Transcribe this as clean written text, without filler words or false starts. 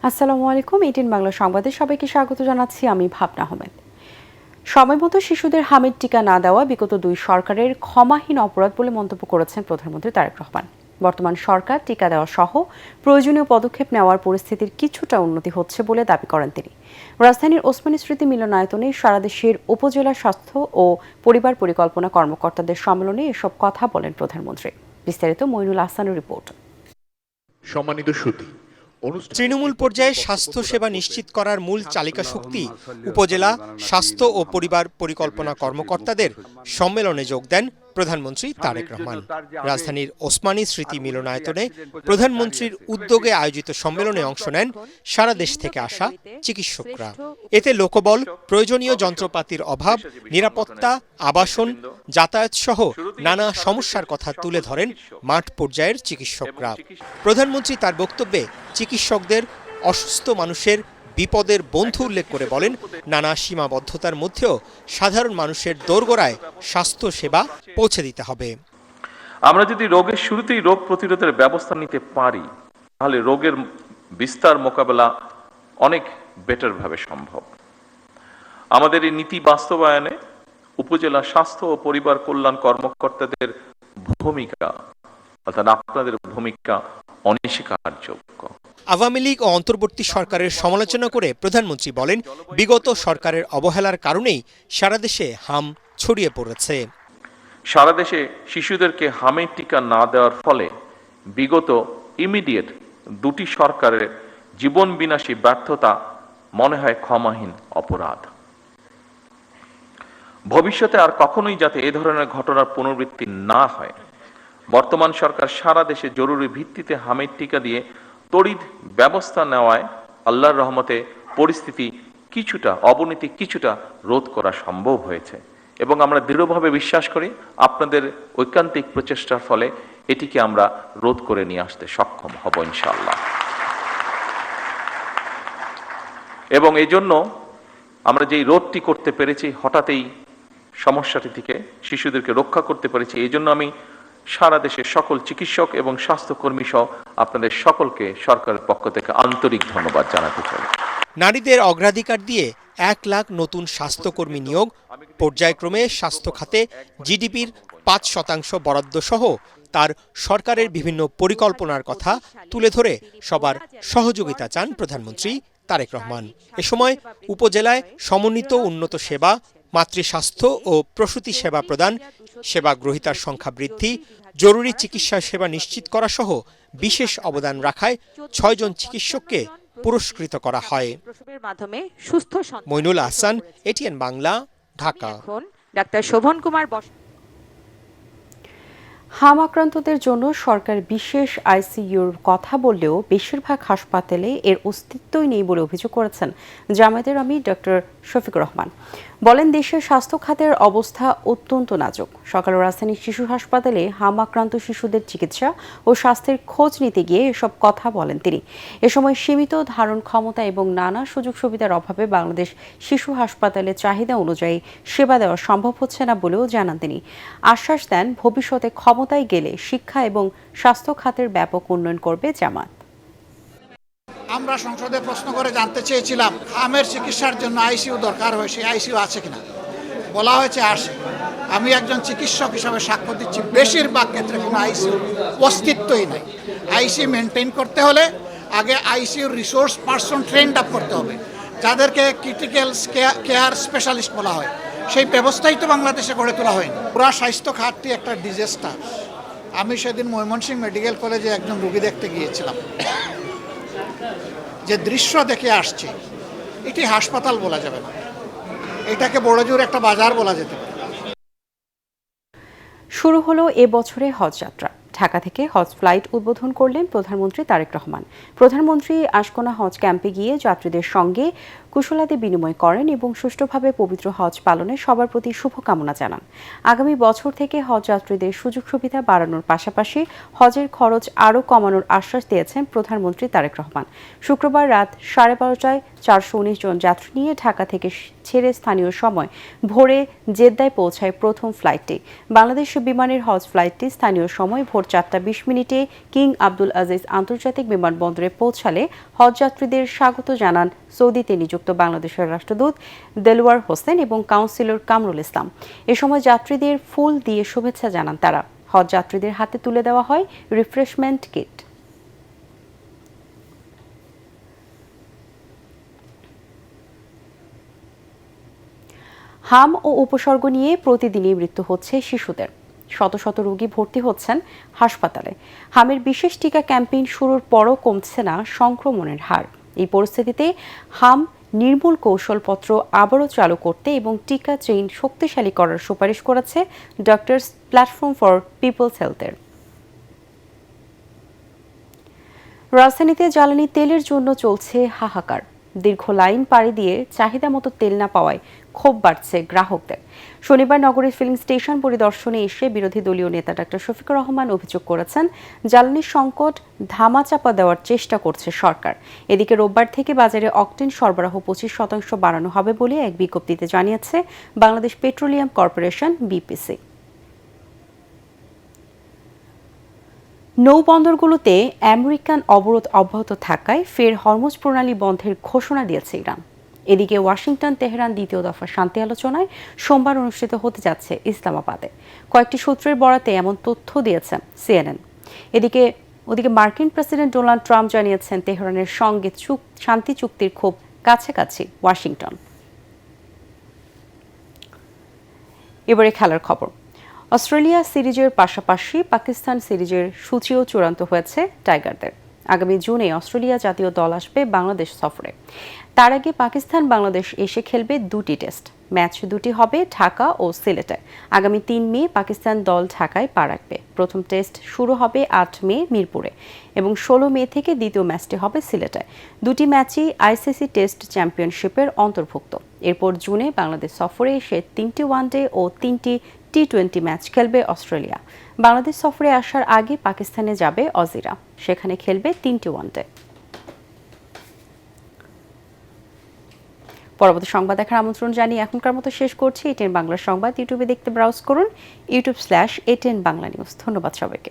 আসসালামু আলাইকুম। 18 বাংলা সংবাদে সবাইকে স্বাগত জানাচ্ছি। আমি ভাবনা আহমেদ। সময়মতো শিশুদের হামিদ টিকা না দেওয়া বিগত দুই সরকারের ক্ষমাহীন অপরাধ বলে মন্তব্য করেছেন প্রধানমন্ত্রী তারেক রহমান। বর্তমান সরকার টিকা দেওয়া সহ প্রয়োজনীয় পদক্ষেপ নেওয়ার পরিস্থিতির কিছুটা উন্নতি হচ্ছে বলে দাবি করেন তিনি। রাজধানীর ওসমানী স্মৃতি মিলনায়তনে সারা দেশের উপজেলা স্বাস্থ্য ও পরিবার পরিকল্পনা কর্মকর্তাদের সম্মেলনে এসব কথা বলেন প্রধানমন্ত্রী। বিস্তারিত মইনুল আহসানের রিপোর্ট। সম্মানিত সুধী, তৃণমূল পর্যায়ে স্বাস্থ্য সেবা নিশ্চিত করার মূল চালিকা শক্তি উপজেলা স্বাস্থ্য ও পরিবার পরিকল্পনা কর্মকর্তাদের সম্মেলনে যোগ দেন প্রধানমন্ত্রী তারেক রহমান। রাজধানীর ওসমানী স্মৃতি মিলনায়তনে প্রধানমন্ত্রীর উদ্যোগে আয়োজিত সম্মেলনে অংশ নেন সারা দেশ থেকে আসা চিকিৎসকরা। এতে লোকবল, প্রয়োজনীয় যন্ত্রপাতির অভাব, নিরাপত্তা, আবাসন, যাতায়াত সহ নানা সমস্যার কথা তুলে ধরেন মাঠ পর্যায়ের চিকিৎসকরা। প্রধানমন্ত্রী তার বক্তব্যে চিকিৎসকদের অসুস্থ মানুষের বিপদের বন্ধু উল্লেখ করে বলেন, নানা সীমাবদ্ধতার মধ্যেও সাধারণ মানুষের দোরগোড়ায় স্বাস্থ্য সেবা পৌঁছে দিতে হবে। আমরা যদি রোগের শুরুতেই রোগ প্রতিরোধের ব্যবস্থা নিতে পারি, তাহলে রোগের বিস্তার মোকাবেলা অনেক বেটার ভাবে সম্ভব। আমাদের এই নীতি বাস্তবায়নে উপজেলা স্বাস্থ্য ও পরিবার কল্যাণ কর্মকর্তাদের ভূমিকা, অর্থাৎ আপনাদের ভূমিকা অনস্বীকারযোগ্য। আওয়ামী লীগ ও অন্তর্বর্তী সরকারের সমালোচনা করে প্রধানমন্ত্রী বলেন, বিগত সরকারের অবহেলার কারণেই সারা দেশে হাম ছড়িয়ে পড়েছে। সারা দেশে শিশুদেরকে হামের টিকা না দেওয়ার ফলে বিগত ইমিডিয়েট দুটি সরকারের জীবন বিনাশী ব্যর্থতা মনে হয় ক্ষমাহীন অপরাধ। ভবিষ্যতে আর কখনোই যাতে এ ধরনের ঘটনার পুনরাবৃত্তি না হয়, বর্তমান সরকার সারা দেশে জরুরি ভিত্তিতে হামের টিকা দিয়ে তড়িৎ ব্যবস্থা নেওয়ায় আল্লাহর রহমতে পরিস্থিতি অবনতি কিছুটা রোধ করা সম্ভব হয়েছে এবং আমরা দৃঢ়ভাবে বিশ্বাস করি আপনাদের ঐকান্তিক প্রচেষ্টার ফলে এটিকে আমরা রোধ করে নিয়ে আসতে সক্ষম হব ইনশাআল্লাহ। এবং এই জন্য আমরা যেই রোধটি করতে পেরেছি, হঠাৎই সমস্যাটি থেকে শিশুদেরকে রক্ষা করতে পেরেছি, এই জন্য আমি সারা দেশের সকল চিকিৎসক এবং স্বাস্থ্যকর্মী সহ আপনাদের সকলকে সরকারের পক্ষ থেকে আন্তরিক ধন্যবাদ জানাতে চাই। নারীদের অগ্রাধিকার দিয়ে 1 লাখ নতুন স্বাস্থ্যকর্মী নিয়োগ, পর্যায়ক্রমে স্বাস্থ্য খাতে জিডিপির 5% বরাদ্দ সহ তার সরকারের বিভিন্ন পরিকল্পনার কথা তুলে ধরে সবার সহযোগিতা চান প্রধানমন্ত্রী তারেক রহমান। এ সময় উপজেলায় সমন্বিত উন্নত সেবা, মাতৃস্বাস্থ্য ও প্রসূতি সেবা প্রদান, সেবা গ্রহীতার সংখ্যা বৃদ্ধি, জরুরি চিকিৎসা সেবা নিশ্চিত করা সহ বিশেষ অবদান রাখায় 6 জন চিকিৎসককে পুরস্কৃত করা হয়। মইনুল আহসান, এটিএন বাংলা, ঢাকা। ডাক্তার শোভন কুমার। হাম আক্রান্তদের জন্য সরকার বিশেষ আইসিইউর কথা বললেও বেশিরভাগ হাসপাতালে এর অস্তিত্বই নেই বলে অভিযোগ করেছেন জামায়াতের আমির ডক্টর শফিকুর রহমান। বলেন, দেশের স্বাস্থ্য খাতের অবস্থা অত্যন্ত নাজুক। সকালে রাজধানীর শিশু হাসপাতালে হাম আক্রান্ত শিশুদের চিকিৎসা ও স্বাস্থ্যের খোঁজ নিতে গিয়ে এসব কথা বলেন তিনি। এ সময় সীমিত ধারণ ক্ষমতা এবং নানা সুযোগ সুবিধার অভাবে বাংলাদেশ শিশু হাসপাতালে চাহিদা অনুযায়ী সেবা দেওয়া সম্ভব হচ্ছে না বলেও জানান তিনি। আশ্বাস দেন, ভবিষ্যতে ক্ষমতায় গেলে শিক্ষা এবং স্বাস্থ্য খাতের ব্যাপক উন্নয়ন করবে জামাত। আমরা সংসদে প্রশ্ন করে জানতে চেয়েছিলাম হামের চিকিৎসার জন্য আইসিইউ দরকার হয়, সেই আইসিইউ আছে কিনা। বলা হয়েছে আসে। আমি একজন চিকিৎসক হিসাবে সাক্ষ্য দিচ্ছি, বেশিরভাগ ক্ষেত্রে কোনো আইসিইউ অস্তিত্বই নেই। আইসিইউ মেনটেন করতে হলে আগে আইসিইউর রিসোর্স পার্সন ট্রেন্ড আপ করতে হবে, যাদেরকে ক্রিটিক্যাল কেয়ার স্পেশালিস্ট বলা হয়। সেই ব্যবস্থাই তো বাংলাদেশে গড়ে তোলা হয়নি। পুরা স্বাস্থ্য খাতটি একটা ডিজাস্টার। আমি সেদিন ময়মনসিংহ মেডিকেল কলেজে একজন রোগী দেখতে গিয়েছিলাম। যে দৃশ্য দেখে আসছে, এটি হাসপাতাল বলা যাবে না, এটাকে বড়জোর একটা বাজার বলা যেতে পারে। শুরু হলো এবছরে হজ যাত্রা। ঢাকা থেকে হজ ফ্লাইট উদ্বোধন করলেন প্রধানমন্ত্রী তারেক রহমান। প্রধানমন্ত্রী আশকোনা হজ ক্যাম্পে গিয়ে যাত্রীদের সঙ্গে কুশলাদি বিনিময় করেন এবং সুষ্ঠুভাবে পবিত্র হজ পালনে সবার প্রতি শুভকামনা জানান। আগামী বছর থেকে হজ যাত্রীদের সুযোগ সুবিধা বাড়ানোর পাশাপাশি হজের খরচ আরও কমানোর আশ্বাস দিয়েছেন প্রধানমন্ত্রী তারেক রহমান। শুক্রবার রাত 12:30টায় 419 জন যাত্রী নিয়ে ঢাকা থেকে ছেড়ে স্থানীয় সময় ভোরে জেদ্দায় পৌঁছায় প্রথম ফ্লাইটটি। বাংলাদেশ বিমানের হজ ফ্লাইটটি স্থানীয় সময় ভোর 4:20 কিং আব্দুল আজিজ আন্তর্জাতিক বিমানবন্দরে পৌঁছালে হজ যাত্রীদের স্বাগত জানান সৌদিতে নিযুক্ত বাংলাদেশের রাষ্ট্রদূত দেলোয়ার হোসেন এবং কাউন্সিলর কামরুল ইসলাম। এ সময় যাত্রীদের ফুল দিয়ে শুভেচ্ছা জানান তারা। হজ যাত্রীদের হাতে তুলে দেওয়া হয় রিফ্রেশমেন্ট কিট। হাম ও উপসর্গ নিয়ে প্রতিদিনই মৃত্যু হচ্ছে শিশুদের। শত শত রোগী ভর্তি হচ্ছেন হাসপাতালে। হামের বিশেষ টিকা ক্যাম্পেইন শুরুর পরও কমছে না সংক্রমণের হার। এই পরিস্থিতিতে হাম নির্মূল কৌশলপত্র আবারও চালু করতে এবং টিকা চেইন শক্তিশালী করার সুপারিশ করেছে ডক্টরস প্ল্যাটফর্ম ফর পিপলস হেলথের। রাজধানীতে জ্বালানি তেলের জন্য চলছে হাহাকার। দীর্ঘ লাইন পাড়ি দিয়ে চাহিদা মতো তেল না পাওয়ায় ক্ষোভ বাড়ছে গ্রাহকদের। শনিবার নগরীর ফিলিং স্টেশন পরিদর্শনে এসে বিরোধী দলীয় নেতা ডক্টর শফিকুর রহমান অভিযোগ করেছেন, জ্বালানির সংকট ধামাচাপা দেওয়ার চেষ্টা করছে সরকার। এদিকে রোববার থেকে বাজারে অকটেন সরবরাহ 25% বাড়ানো হবে বলে এক বিজ্ঞপ্তিতে জানিয়েছে বাংলাদেশ পেট্রোলিয়াম কর্পোরেশন বিপিসি। নৌবন্দরগুলোতে আমেরিকান অবরোধ অব্যাহত থাকায় ফের হরমুজ প্রণালী বন্ধের ঘোষণা দিয়েছে ইরান। এদিকে ওয়াশিংটন তেহরান দ্বিতীয় দফা শান্তি আলোচনায় সোমবার অনুষ্ঠিত হতে যাচ্ছে ইসলামাবাদে। কয়েকটি সূত্রের বরাতে এমন তথ্য দিয়েছেন সিএনএন। ওদিকে মার্কিন প্রেসিডেন্ট ডোনাল্ড ট্রাম্প জানিয়েছেন তেহরানের সঙ্গে শান্তি চুক্তির খুব কাছাকাছি ওয়াশিংটন। এবারে খেলার খবর। অস্ট্রেলিয়া সিরিজের পাশাপাশি পাকিস্তান সিরিজের সূচিও চূড়ান্ত হয়েছে টাইগারদের। আগামী জুনে অস্ট্রেলিয়া জাতীয় দল আসবে বাংলাদেশ সফরে। তার আগে পাকিস্তান বাংলাদেশ এসে খেলবে দুটি টেস্ট। ম্যাচ দুটি হবে ঢাকা ও সিলেটে। আগামী 3 মে পাকিস্তান দল ঢাকায় পা রাখবে। প্রথম টেস্ট শুরু হবে 8 মে মিরপুরে এবং 16 মে থেকে দ্বিতীয় ম্যাচটি হবে সিলেটে। দুটি ম্যাচই আইসিসি টেস্ট চ্যাম্পিয়নশিপের অন্তর্ভুক্ত। এরপর জুনে বাংলাদেশ সফরে এসে 3টি ওয়ানডে ও 3টি টি-20 ম্যাচ খেলবে অস্ট্রেলিয়া। বাংলাদেশ সফরে আসার আগে পাকিস্তানে যাবে অজিরা, সেখানে খেলবে 3টি ওয়ানডে। পরবর্তী সংবাদ দেখার আমন্ত্রণ জানিয়ে এখনকার মতো শেষ করছি। এটিএন বাংলা সংবাদ ইউটিউবে দেখতে ব্রাউজ করুন, youtube/ATN বাংলা নিউজ। ধন্যবাদ সবাইকে।